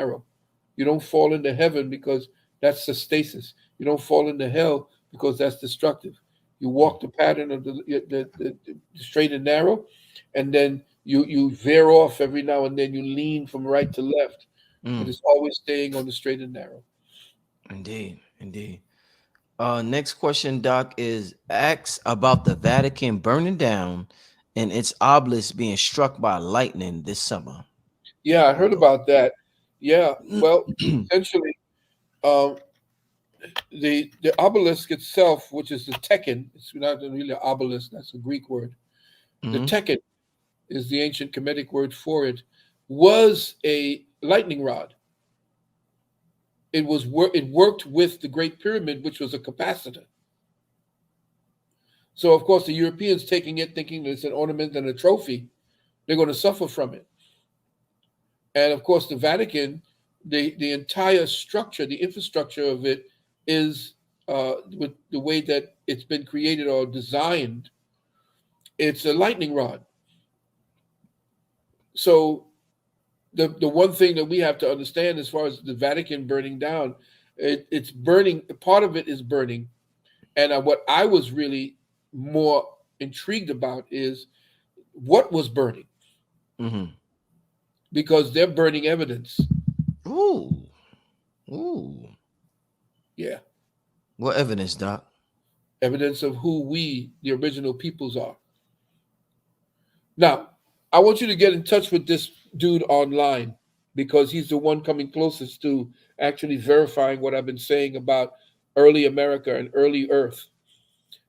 narrow. You don't fall into heaven because that's the stasis. You don't fall into hell because that's destructive. You walk the pattern of the straight and narrow, and then you veer off every now and then. You lean from right to left, but Mm, it's always staying on the straight and narrow. indeed, indeed. Next question, Doc, is asks about the Vatican burning down and its obelisk being struck by lightning this summer. Yeah, I Your heard thought? about that. Yeah, well, essentially, um, the obelisk itself, which is the tekken, it's not really an obelisk. That's a Greek word. The Hmm. tekken is the ancient Kemetic word for it. Was a lightning rod. It worked with the Great Pyramid, which was a capacitor. So of course the Europeans taking it, thinking that it's an ornament and a trophy, they're going to suffer from it. And of course the Vatican, the entire structure, the infrastructure of it is with the way that it's been created or designed, it's a lightning rod. So the one thing that we have to understand as far as the Vatican burning down, it's burning. Part of it is burning, and what I was really more intrigued about is what was burning, Hmm. because they're burning evidence. Ooh, ooh. Yeah, What evidence, Doc? evidence of who we, the original peoples, are. Now, I want you to get in touch with this dude online because he's the one coming closest to actually verifying what I've been saying about early America and early Earth.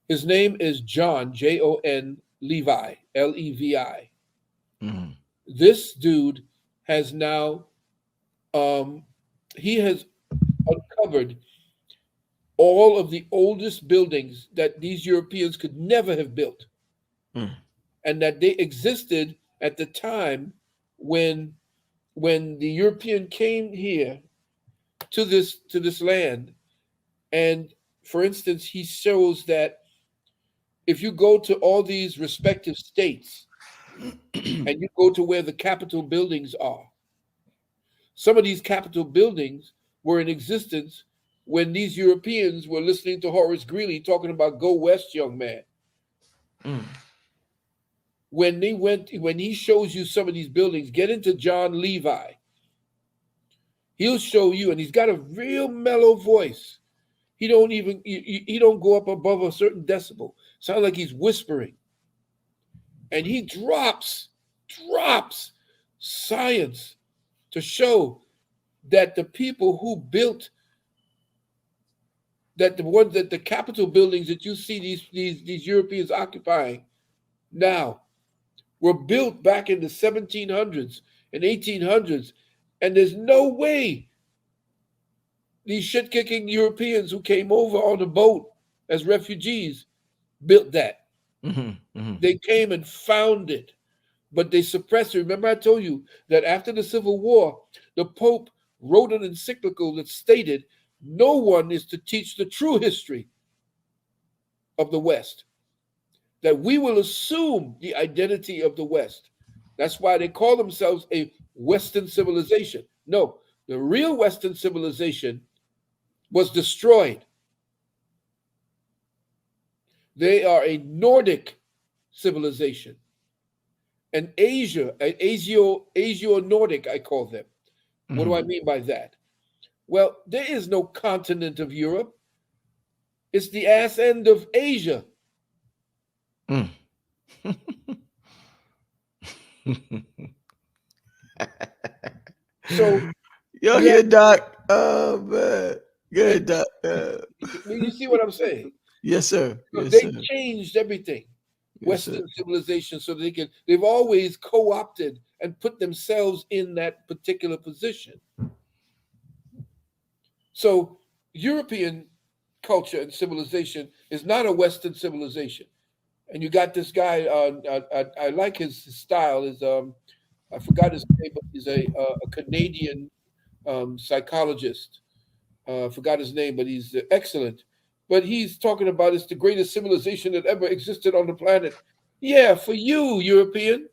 His name is John, Jon Levi, Levi. Hmm. This dude has now, um, he has uncovered all of the oldest buildings that these Europeans could never have built, Mm. and that they existed at the time when the European came here to this land. And for instance, he shows that if you go to all these respective states and you go to where the Capitol buildings are, some of these Capitol buildings were in existence when these Europeans were listening to Horace Greeley talking about "Go West, young man." Mm. When he shows you some of these buildings, get into John Levi. He'll show you, and he's got a real mellow voice. He don't go up above a certain decibel. Sounds like he's whispering, and he drops science to show that the people who built that the ones that the Capitol buildings that you see these Europeans occupying now were built back in the 1700s and 1800s, and there's no way these shit kicking Europeans who came over on a boat as refugees built that. Hmm. Hmm. They came and found it, but they suppressed it. Remember, I told you that after the Civil War, the Pope wrote an encyclical that stated no one is to teach the true history of the West, that we will assume the identity of the West. That's why they call themselves a Western civilization. No, the real Western civilization was destroyed. They are a Nordic civilization, an Asio-Nordic, I call them. What do Hmm. I mean by that? Well, there is no continent of Europe. It's the ass end of Asia. Mm. So Yo, you have here, Doc. Oh man, it, good, Doc. you see what I'm saying? Yes, sir. So Yes, they've sir. changed everything, Yes, sir. Western civilization, so they've always co-opted and put themselves in that particular position. So European culture and civilization is not a Western civilization. And you got this guy. I like his style. Is I forgot his name, but he's a Canadian psychologist. I forgot his name, but he's excellent. But he's talking about it's the greatest civilization that ever existed on the planet. Yeah, for you, European,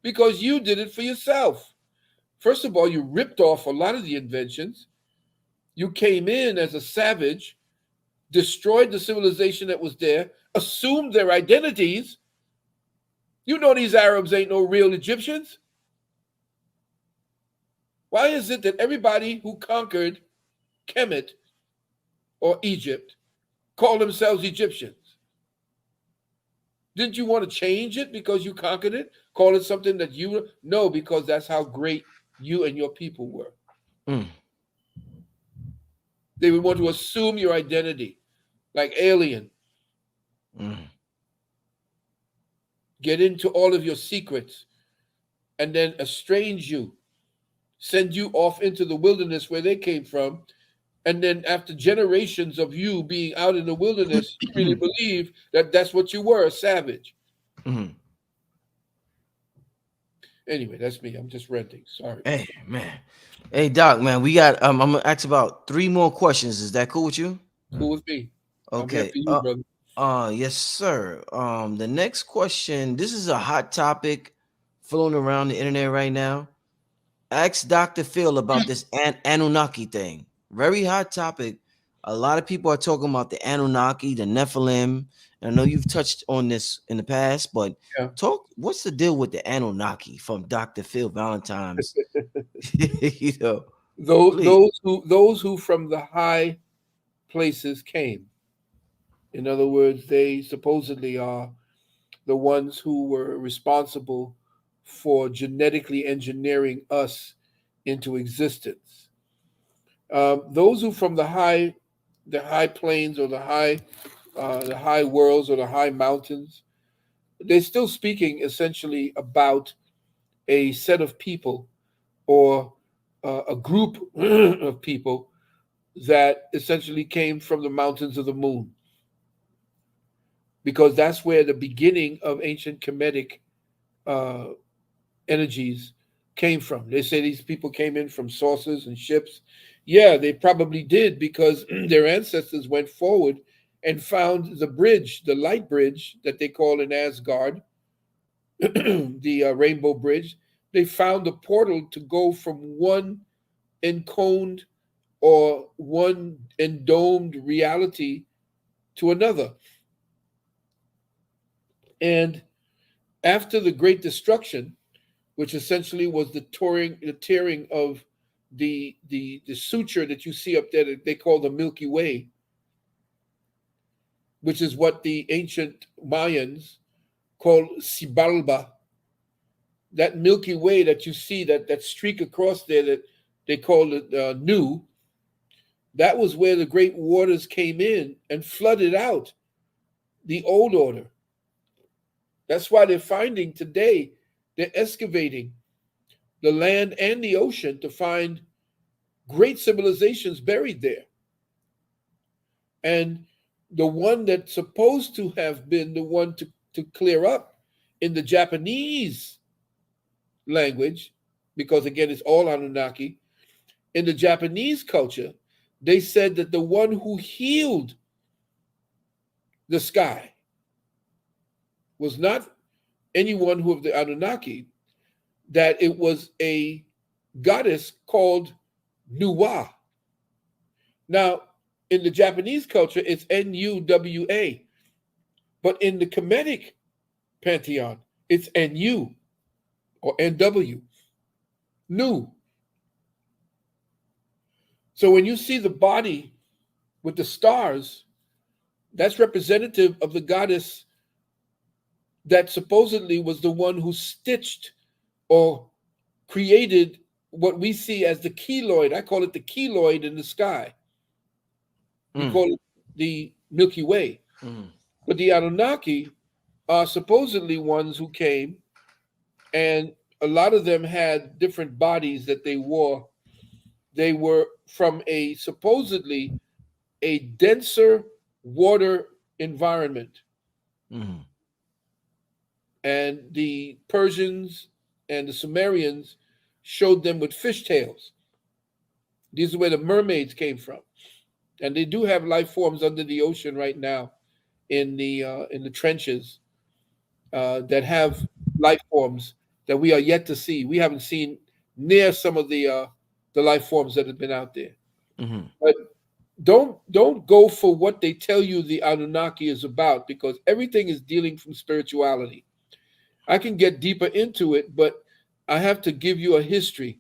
because you did it for yourself. First of all, you ripped off a lot of the inventions. You came in as a savage, destroyed the civilization that was there, assumed their identities. You know these Arabs ain't no real Egyptians. Why is it that everybody who conquered Kemet or Egypt call themselves Egyptians? Didn't you want to change it because you conquered it? Call it something that you know, because that's how great you and your people were. Mm, They would want to assume your identity, like alien, mm, get into all of your secrets, and then estrange you, send you off into the wilderness where they came from. And then after generations of you being out in the wilderness, you really believe that that's what you were, a savage. mm. Anyway, that's me. I'm just ranting. Sorry. Hey, man. Hey, Doc, man, we got I'm gonna ask about three more questions. Is that cool with you? Cool with me. I'm here Okay. for you, brother. Yes, sir. The next question, this is a hot topic floating around the internet right now. Ask Dr. Phil about this Anunnaki thing. Very hot topic. A lot of people are talking about the Anunnaki, the Nephilim. And I know you've touched on this in the past, but Yeah. what's the deal with the Anunnaki from Dr. Phil Valentine's? you know, Those please. those who from the high places came. In other words, they supposedly are the ones who were responsible for genetically engineering us into existence. Those who from the high plains or the high worlds or the high mountains, they're still speaking essentially about a set of people or a group of people that essentially came from the mountains of the moon, because that's where the beginning of ancient Kemetic uh, energies came from. They say these people came in from saucers and ships. Yeah, they probably did, because their ancestors went forward and found the bridge, the light bridge that they call in Asgard, the Rainbow Bridge. They found a portal to go from one enconed or one endomed reality to another. And after the Great Destruction, which essentially was the tearing of the suture that you see up there that they call the Milky Way, which is what the ancient Mayans called Sibalba. That Milky Way that you see, that streak across there that they call it Nu, that was where the great waters came in and flooded out the old order. That's why they're finding today, they're excavating the land and the ocean to find great civilizations buried there. And the one that's supposed to have been the one to clear up in the Japanese language, because again, it's all Anunnaki, in the Japanese culture, they said that the one who healed the sky was not anyone who of the Anunnaki, that it was a goddess called Nuwa. Now, in the Japanese culture, it's Nuwa, but in the Kemetic pantheon, it's Nu or Nw, Nu. So when you see the body with the stars, that's representative of the goddess that supposedly was the one who stitched or created what we see as the keloid. I call it the keloid in the sky. You Mm, call it the Milky Way. mm, But the Anunnaki are supposedly ones who came, and a lot of them had different bodies that they wore. They were from a supposedly a denser water environment. mm, And the Persians and the Sumerians showed them with fish tails. These are where the mermaids came from. And they do have life forms under the ocean right now in the trenches that have life forms that we are yet to see. We haven't seen near some of the life forms that have been out there. Mm-hmm. But don't go for what they tell you the Anunnaki is about, because everything is dealing from spirituality. I can get deeper into it, but I have to give you a history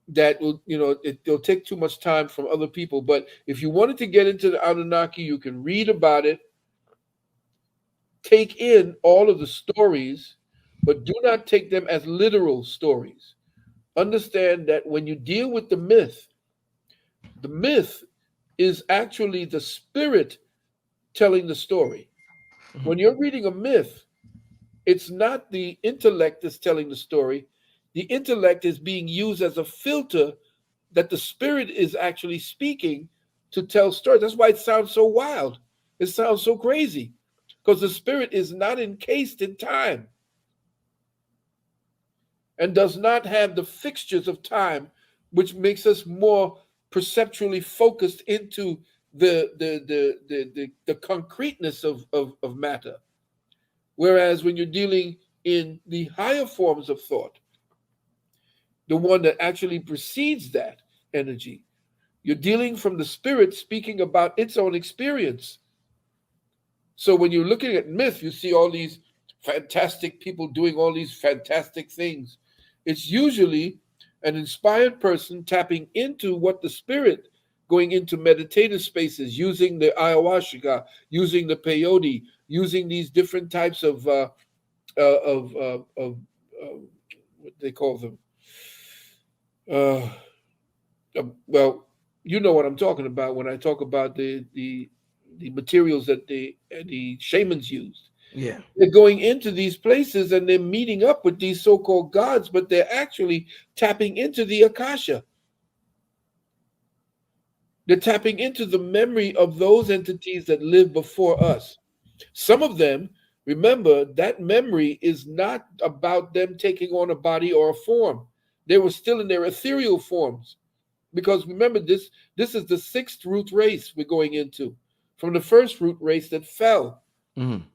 that will, it'll take too much time from other people. But if you wanted to get into the Anunnaki, you can read about it, take in all of the stories, but do not take them as literal stories. Understand that when you deal with the myth is actually the spirit telling the story. When you're reading a myth, it's not the intellect that's telling the story. The intellect is being used as a filter that the spirit is actually speaking to tell stories. That's why it sounds so wild. It sounds so crazy because the spirit is not encased in time and does not have the fixtures of time, which makes us more perceptually focused into the concreteness of matter. Whereas when you're dealing in the higher forms of thought, the one that actually precedes that energy, you're dealing from the spirit speaking about its own experience. So when you're looking at myth, you see all these fantastic people doing all these fantastic things. It's usually an inspired person tapping into what the spirit, going into meditative spaces, using the ayahuasca, using the peyote, using these different types of what they call them. Uh, well, you know what I'm talking about when I talk about the materials that the shamans used. Yeah. They're going into these places and they're meeting up with these so-called gods, but they're actually tapping into the akasha. They're tapping into the memory of those entities that lived before us. Some of them, remember, that memory is not about them taking on a body or a form. They were still in their ethereal forms. Because remember, this is the sixth root race we're going into from the first root race that fell. Mm-hmm.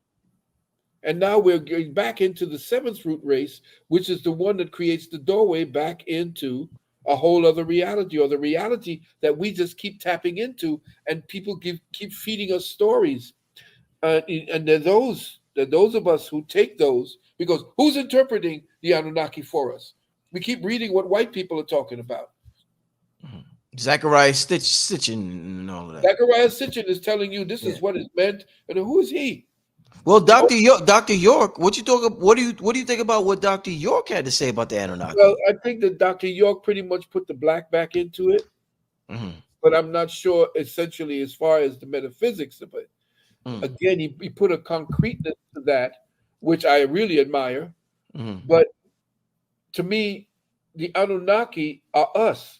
And now we're going back into the seventh root race, which is the one that creates the doorway back into a whole other reality, or the reality that we just keep tapping into, and people keep feeding us stories. And there are those of us who take those, because who's interpreting the Anunnaki for us? We keep reading what white people are talking about. Zachariah Stitching and all of that. Zachariah Sitchin is telling you this Yeah. is what is meant, and who is he? Well, Oh, Doctor York, what do you think about what Doctor York had to say about the well, Anunnaki? I think that Dr. York pretty much put the black back into it, Mm-hmm. but I'm not sure essentially as far as the metaphysics of it. Mm-hmm. Again, he put a concreteness to that, which I really admire. Mm-hmm. But to me, the Anunnaki are us,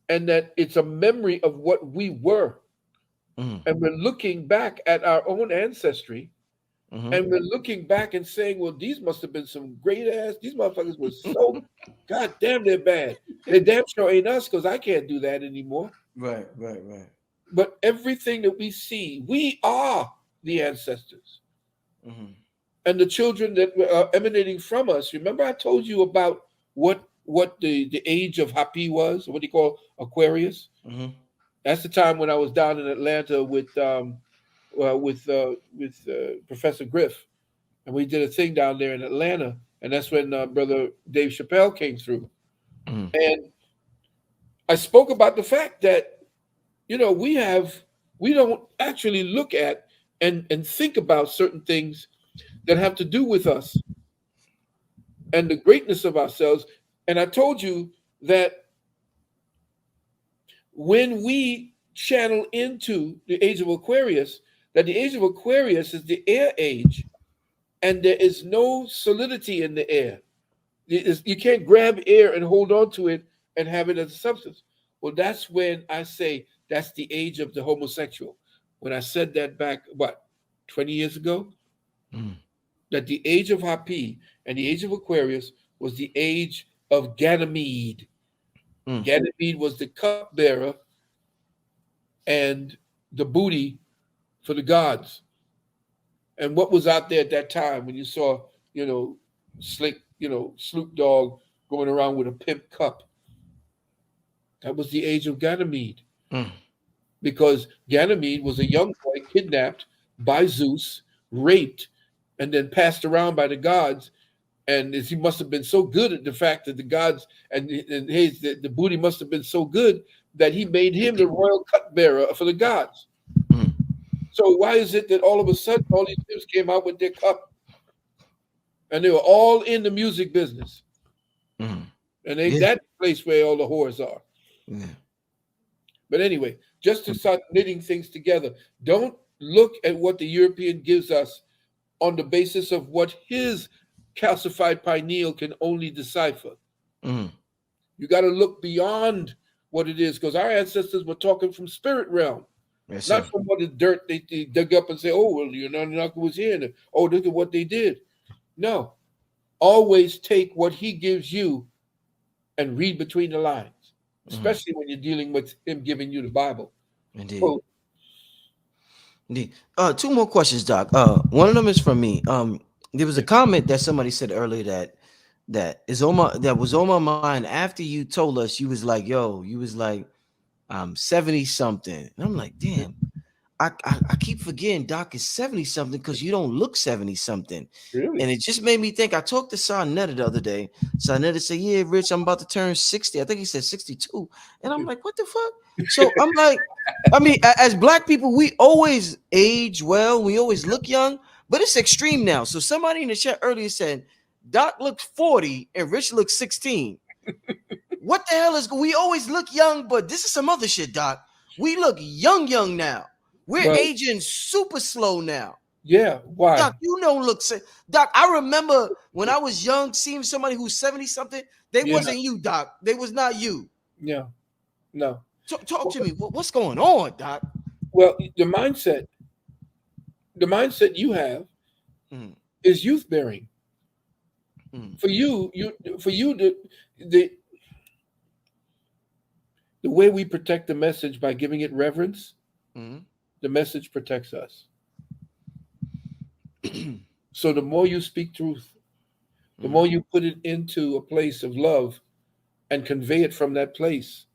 and that it's a memory of what we were. Mm-hmm. And we're looking back at our own ancestry, Mm-hmm. and we're looking back and saying, well, these must have been some great ass, these motherfuckers were so, god damn, they're bad. They damn sure ain't us, because I can't do that anymore. Right, right, right. But everything that we see, we are the ancestors. Mm-hmm. And the children that are emanating from us. Remember, I told you about what the age of Hapi was, what do you call Aquarius? Mm-hmm. That's the time when I was down in Atlanta with Professor Griff, and we did a thing down there in Atlanta, and that's when brother Dave Chappelle came through, Mm-hmm. and I spoke about the fact that we don't actually look at and think about certain things that have to do with us and the greatness of ourselves. And I told you that when we channel into the age of Aquarius, that the age of Aquarius is the air age, and there is no solidity in the air. You can't grab air and hold on to it and have it as a substance. Well, that's when I say that's the age of the homosexual. When I said that back, what, 20 years ago? Mm-hmm. That the age of Hapi and the age of Aquarius was the age of Ganymede. Mm-hmm. Ganymede was the cupbearer and the booty for the gods. And what was out there at that time when you saw, Slick, Snoop Dogg going around with a pimp cup. That was the age of Ganymede, Mm, because Ganymede was a young boy kidnapped by Zeus, raped, and then passed around by the gods. And he must have been so good at the fact that the gods and the booty must have been so good that he made him the royal cupbearer for the gods. mm, So why is it that all of a sudden all these pimps came out with their cup and they were all in the music business? mm. And Yeah, that's the place where all the whores are. yeah. But anyway, just to start knitting things together, don't look at what the European gives us on the basis of what his calcified pineal can only decipher. Mm. You got to look beyond what it is, because our ancestors were talking from spirit realm, Yes, not sir. from what is dirt they dug up and say, oh, well, Anunnaki was here. And, oh, look at what they did. No, always take what he gives you and read between the lines, Mm. especially when you're dealing with him giving you the Bible. Indeed. So, Indeed. Two more questions, Doc. One of them is from me. There was a comment that somebody said earlier that was on my mind after you told us. You was like, yo, you was like, 70 something. And I'm like, damn, I keep forgetting Doc is 70 something because you don't look 70 something. really? And it just made me think. I talked to Sarnetta the other day. Sarnetta said, yeah, Rich, I'm about to turn 60. I think he said 62. And I'm like, what the fuck? So I'm like, I mean, as black people, we always age well. We always look young, but it's extreme now. So somebody in the chat earlier said, Doc looks 40 and Rich looks 16. What the hell is, we always look young, but this is some other shit, Doc. We look young now. We're Well, aging super slow now. yeah. Why? Doc, you don't look Doc, I remember when I was young seeing somebody who's 70 something. They Yeah, wasn't you, Doc. They was not you. yeah, no. Talk to me. What's going on, Doc? Well, the mindset you have Mm, is youth bearing. mm, For you, the the way we protect the message by giving it reverence, mm. the message protects us. So the more you speak truth, the Mm, more you put it into a place of love and convey it from that place,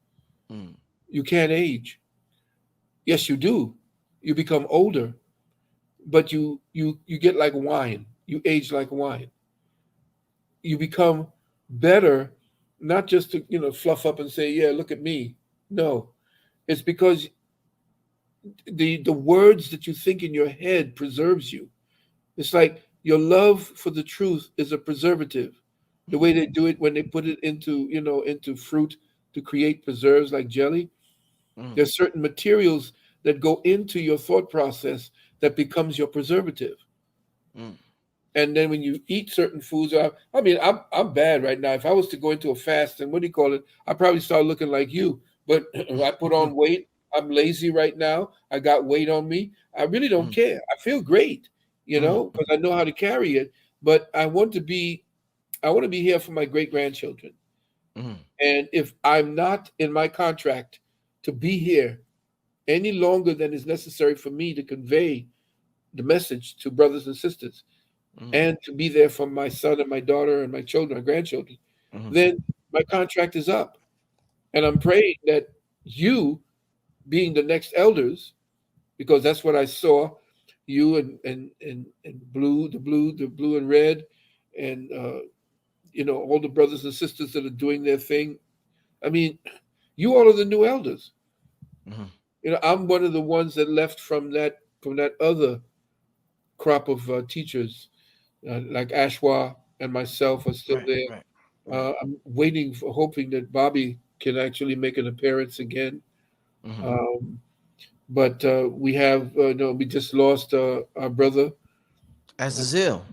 mm, you can't age. Yes, you do. You become older, but you get like wine. You age like wine. You become better, not just to fluff up and say, "Yeah, look at me." No, it's because the words that you think in your head preserves you. It's like your love for the truth is a preservative. The mm, way they do it when they put it into fruit to create preserves like jelly, mm, there's certain materials that go into your thought process that becomes your preservative. mm, And then when you eat certain foods, I mean, I'm bad right now. If I was to go into a fast, and what do you call it? I probably start looking like you. But I put on weight. I'm lazy right now. I got weight on me. I really don't mm, care. I feel great, mm, because I know how to carry it. But I want to be here for my great grandchildren. mm, And if I'm not in my contract to be here any longer than is necessary for me to convey the message to brothers and sisters, mm, and to be there for my son and my daughter and my children, my grandchildren, mm, then my contract is up. And I'm praying that you, being the next elders, because that's what I saw, you and the blue and red, and all the brothers and sisters that are doing their thing. I mean, you all are the new elders. mm. I'm one of the ones that left from that other crop of teachers, like Ashwa and myself are still Right, there. right, right. I'm waiting for, hoping that Bobby can actually make an appearance again. Mm. Um, but we just lost our brother, As uh, a zeal.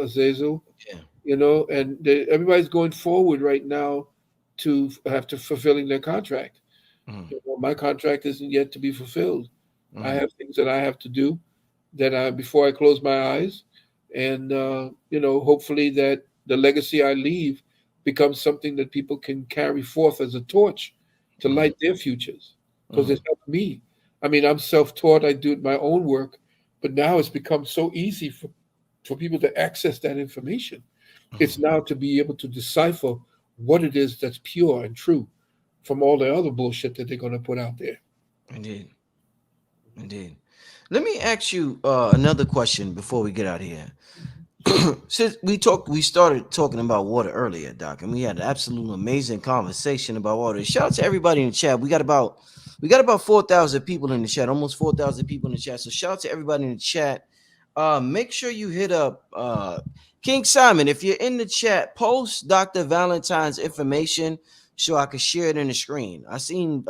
Azazel, Yeah. and everybody's going forward right now to have to fulfilling their contract. Mm, My contract isn't yet to be fulfilled. I mm, have things that I have to do that before I close my eyes, and hopefully that the legacy I leave becomes something that people can carry forth as a torch to mm, light their futures. Because mm, it's not me. I mean, I'm self-taught. I do my own work, but now it's become so easy for people to access that information. mm, It's now to be able to decipher what it is that's pure and true from all the other bullshit that they're going to put out there. Indeed. Indeed. Let me ask you another question before we get out of here. Since we started talking about water earlier, Doc, and we had an absolute amazing conversation about water. Shout out to everybody in the chat. We got about 4,000 people in the chat, almost 4,000 people in the chat. So shout out to everybody in the chat. Make sure you hit up King Simon. If you're in the chat, post Dr. Valentine's information so I could share it in the screen. I seen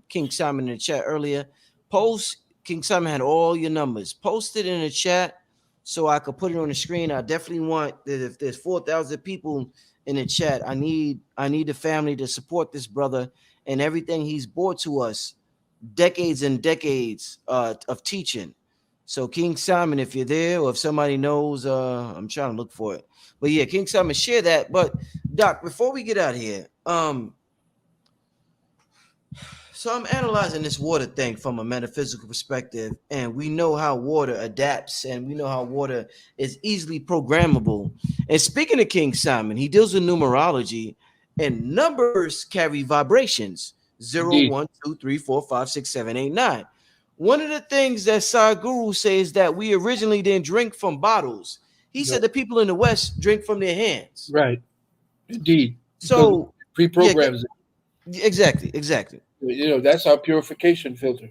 King Simon in the chat earlier. Post King Simon had all your numbers. Post it in the chat so I could put it on the screen. I definitely want that if there's 4,000 people in the chat, I need the family to support this brother and everything he's brought to us, decades and decades of teaching. So King Simon, if you're there or if somebody knows, I'm trying to look for it. But yeah, King Simon, share that. But Doc, before we get out of here, so I'm analyzing this water thing from a metaphysical perspective, and we know how water adapts, and we know how water is easily programmable. And speaking of King Simon, he deals with numerology, and numbers carry vibrations: zero, Indeed. 1, 2, 3, 4, 5, 6, 7, 8, 9. One of the things that Sadhguru says that we originally didn't drink from bottles. He No, said the people in the West drink from their hands. right. Indeed. Because it So yeah, pre-programs it. exactly. That's our purification filter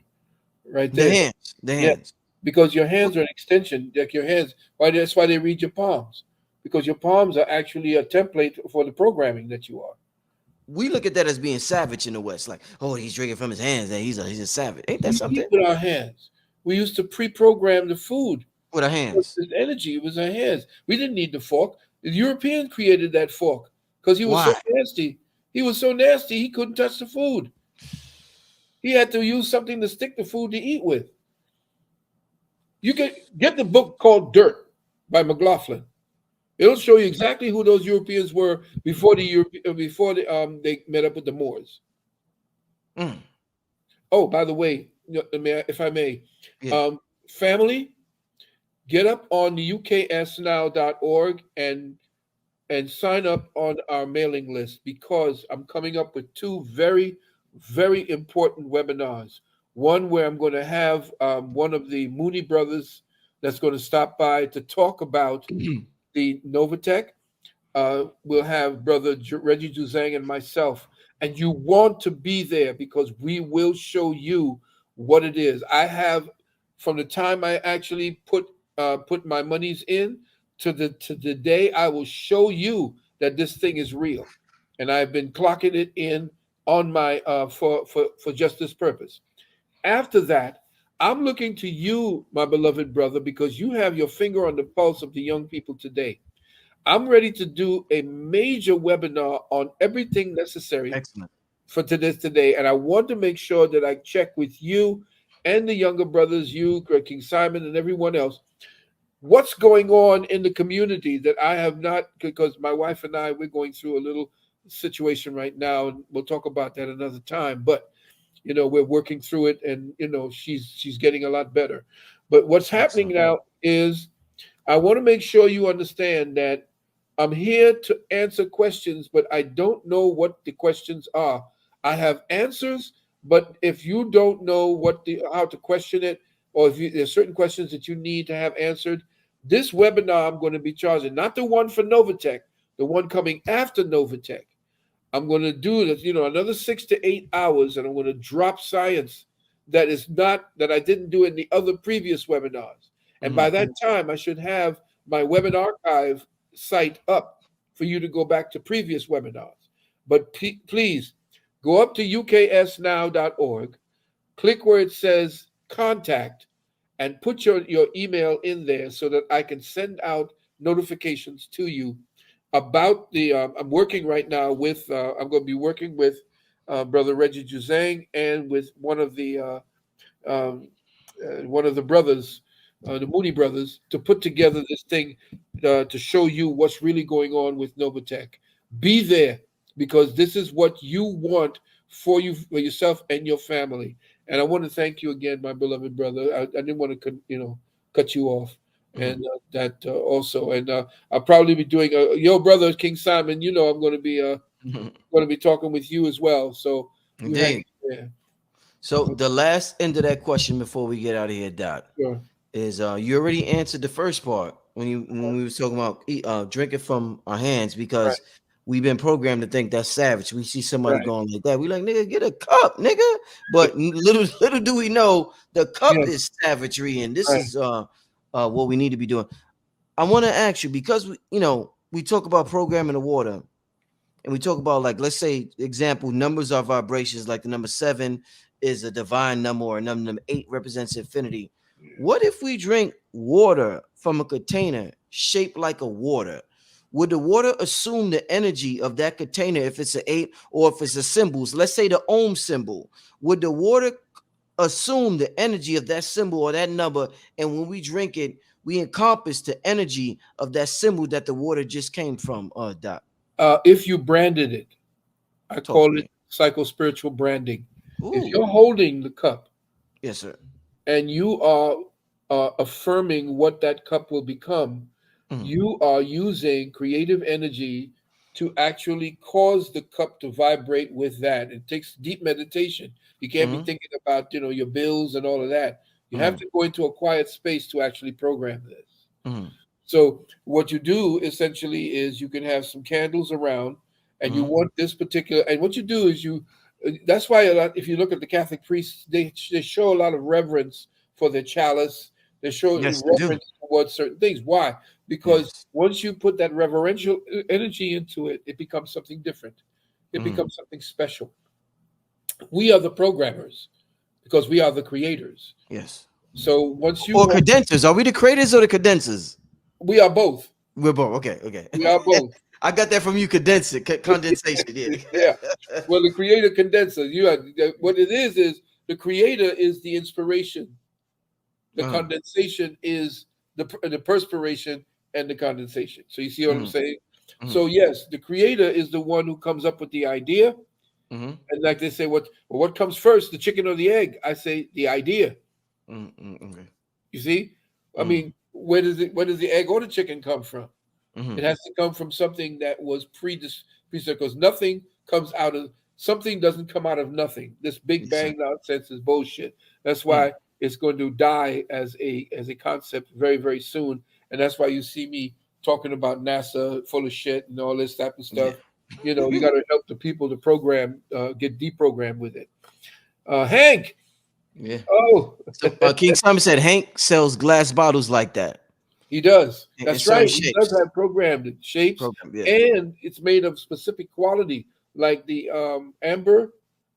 right The there. hands, the Yeah. hands. Because your hands are an extension, like your hands. That's why they read your palms. Because your palms are actually a template for the programming that you are. We look at that as being savage in the West, like, oh, he's drinking from his hands, and he's a savage. Ain't that We eat something? with our hands. We used to pre-program the food. With our hands. This energy, it was our hands. We didn't need the fork. The European created that fork because he was so Why? nasty. He was so nasty he couldn't touch the food. He had to use something to stick the food to eat with. You can get the book called Dirt by McLaughlin. It'll show you exactly who those Europeans were before they met up with the Moors. Mm, Oh, by the way, if I may, yeah. um, family, get up on the uksnow.org and sign up on our mailing list because I'm coming up with two very, very important webinars. One where I'm going to have one of the Mooney brothers that's going to stop by to talk about the Novatech. We'll have Brother Reggie Juzang and myself, and you want to be there because we will show you what it is. I have, from the time I actually put my monies in to the day, I will show you that this thing is real, and I've been clocking it in on my for just this purpose. After that, I'm looking to you, my beloved brother, because you have your finger on the pulse of the young people today. I'm ready to do a major webinar on everything necessary Excellent. for to this today, and I want to make sure that I check with you and the younger brothers, you, King Simon, and everyone else, what's going on in the community that I have not, because my wife and I, we're going through a little situation right now, and we'll talk about that another time. But we're working through it, and she's getting a lot better. But what's happening Excellent. now is I want to make sure you understand that I'm here to answer questions, but I don't know what the questions are. I have answers, but if you don't know how to question it, or if there's certain questions that you need to have answered, this webinar I'm going to be charging, not the one for Novatech, the one coming after Novatech. I'm going to do this, another 6 to 8 hours, and I'm going to drop science that I didn't do in the other previous webinars. And Hmm. by that time, I should have my webin archive site up for you to go back to previous webinars. But please go up to uksnow.org, click where it says contact, and put your email in there so that I can send out notifications to you about I'm working right now with, I'm going to be working with Brother Reggie Juzang and with um, one of the brothers, the Mooney brothers, to put together this thing to show you what's really going on with Novatech. Be there because this is what you want for you, for yourself and your family. And I want to thank you again, my beloved brother. I didn't want to, cut you off, Hmm. and that also. And I'll probably be doing yo, brother King Simon. I'm going to be going to be talking with you as well. So you hang Indeed. in there. So the last end of that question before we get out of here, Doc, Sure. is you already answered the first part when we was talking about drinking from our hands Right. because we've been programmed to think that's savage. We see somebody Right. going like that, we like, nigga, get a cup, nigga. But little do we know the cup Yeah. is savagery, and this Right. is what we need to be doing. I want to ask you because we talk about programming the water and we talk about, like, let's say example, numbers are vibrations, like the number 7 is a divine number, or number 8 represents infinity. What if we drink water from a container shaped like a water? Would the water assume the energy of that container if it's an 8, or if it's a symbols, let's say the ohm symbol? Would the water assume the energy of that symbol or that number, and when we drink it, we encompass the energy of that symbol that the water just came from? Doc, If you branded it, I talk to call it me. psychospiritual branding. If Ooh, you're holding the cup yes, sir. and you are affirming what that cup will become, Mhm, you are using creative energy to actually cause the cup to vibrate with that. It takes deep meditation. You can't be mhm, thinking about, your bills and all of that. You have mhm, to go into a quiet space to actually program this. mhm, So what you do essentially is you can have some candles around, and you mhm. want this particular. And what you do is you. That's why a lot. If you look at the Catholic priests, they show a lot of reverence for their chalice. They show Yes, I do. reverence towards certain things. Why? Because Yes. once you put that reverential energy into it, it becomes something different. It Mhm. becomes something special. We are the programmers because we are the creators. Yes. So once you Or hold, cadenzas. Are we the creators or the cadenzas? we are both. We're both. Okay. Okay. We are both. I got that from you. Condensation. Yeah. Yeah. Well, the creator condenser. What it is the creator is the inspiration. The uh-huh. condensation is the perspiration and the condensation. So you see what I'm Mhm, saying? mhm, So yes, the creator is the one who comes up with the idea. mhm, And like they say, what comes first, the chicken or the egg? I say the idea. mhm, mhm, okay. You see? I Mhm, mean, where does the egg or the chicken come from? mhm. It has to come from something that was because nothing comes out of something doesn't come out of nothing. This Big Yes, sir. Bang nonsense is bullshit. That's Mm, why it's going to die as a concept very, very soon. And that's why you see me talking about NASA full of shit and all this type of yeah. stuff. You got to help the people to program, get deprogrammed with it. Hank, Yeah. oh, So King Simon said Hank sells glass bottles like that he does. in That's certain right. He does shapes. have programmed shapes, Program. Yeah. and it's made of specific quality. Like the amber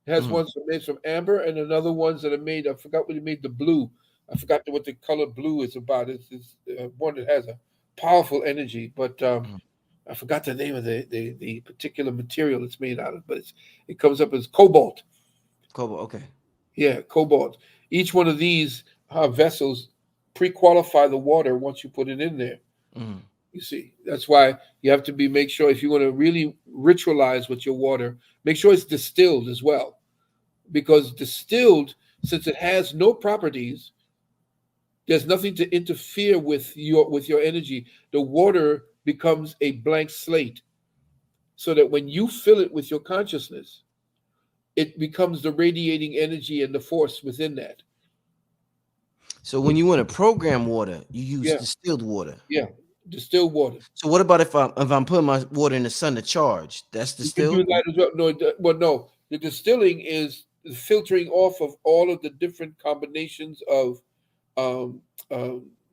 has Mhm. ones that are made from amber, and another ones that are made. I forgot what he made the blue. I forgot what the color blue is about. It's one that has a powerful energy, but Mhm. I forgot the name of the particular material it's made out of. But it comes up as cobalt. Kobo. Okay. Yeah, cobalt. Each one of these vessels pre-qualify the water once you put it in there. Mhm. You see, that's why you have to make sure if you want to really ritualize with your water, make sure it's distilled as well. Because distilled, since it has no properties, there's nothing to interfere with your energy. The water becomes a blank slate, so that when you fill it with your consciousness, it becomes the radiating energy and the force within that. So when you want to program water, you use Yeah, distilled water. yeah, distilled water. So what about if I'm putting my water in the sun to charge? That's You can do distilled. that as well. No, well, no. The distilling is the filtering off of all of the different combinations of um,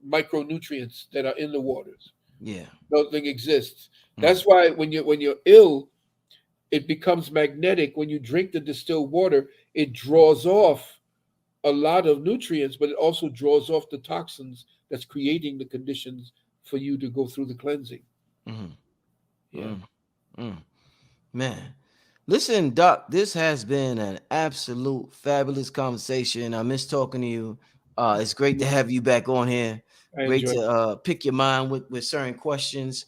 micronutrients that are in the waters. Yeah. Nothing exists. Mm. That's why when you're ill, it becomes magnetic. When you drink the distilled water, it draws off a lot of nutrients, but it also draws off the toxins that's creating the conditions for you to go through the cleansing. Mhm. Yeah. Mm. Mm. Man, listen, Doc, this has been an absolute fabulous conversation. I miss talking to you. It's great to have you back on here. I Great enjoy it. to pick your mind with certain questions.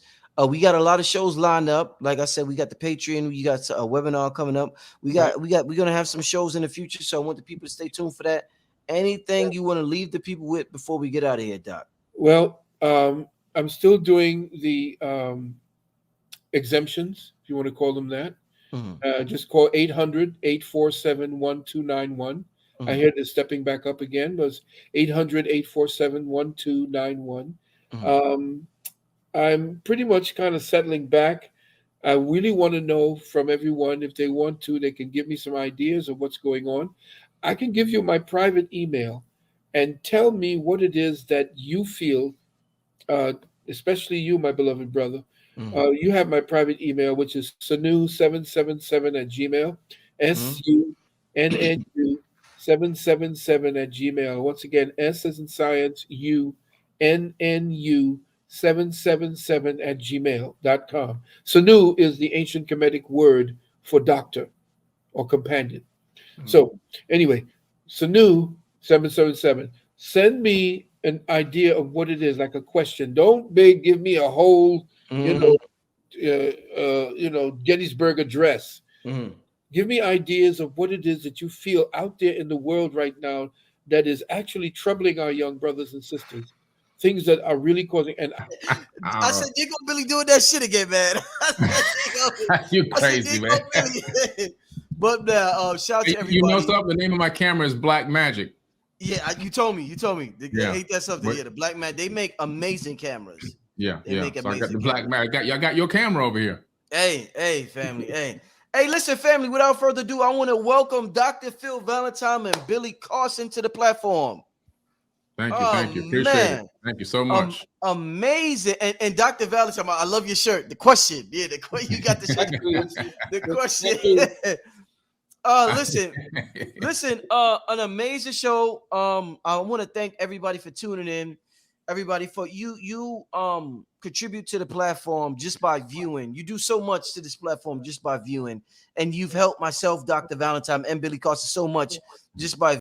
We got a lot of shows lined up. Like I said, we got the Patreon. We got a webinar coming up. Right. We're gonna have some shows in the future. So I want the people to stay tuned for that. Anything you want to leave the people with before we get out of here, Doc? Well, I'm still doing the exemptions, if you want to call them that. Mhm. Just call 800-847-1291. I Mhm. hear they're stepping back up again, but it's 800-847-1291. Mhm. Um, I'm pretty much kind of settling back. I really want to know from everyone, if they want to, they can give me some ideas of what's going on. I can give you my private email and tell me what it is that you feel, uh, especially you, my beloved brother. Mhm. You have my private email, which is sunu777 at gmail, Mhm. SUNNU 777 at gmail. Once again, S as in science, UNNU 777 at gmail.com. Sanu is the ancient Kemetic word for doctor or companion. Mhm. So anyway, Sanu 777. Send me an idea of what it is, like a question. Don't big give me a whole, you know, Mhm. Gettysburg Address. Mhm. Give me ideas of what it is that you feel out there in the world right now that is actually troubling our young brothers and sisters. Things that are really causing. And I said, "You gonna Billy doing that shit again, man?" You I said, crazy, "You man. gonna Billy." But shout out to You know everybody. something? The name of my camera is Black Magic. Yeah, you told me. You told me. Yeah. Ain't that something? But Yeah, the Black Man. They make amazing cameras. yeah, They yeah. make So I got amazing the Black cameras. Magic. Y'all got your camera over here. Hey, family. Hey, listen, family. Without further ado, I want to welcome Dr. Phil Valentine and Billy Carson to the platform. Thank you. Oh Thank you. Appreciate it. man, Thank you so much. amazing. And Dr. Valentine, I love your shirt. The question, yeah, you got the shirt. actually, The question. thank you. Listen, an amazing show. I want to thank everybody for tuning in. Everybody for you contribute to the platform just by viewing. You do so much to this platform just by viewing, and you've helped myself, Dr. Valentine, and Billy Carson so much just by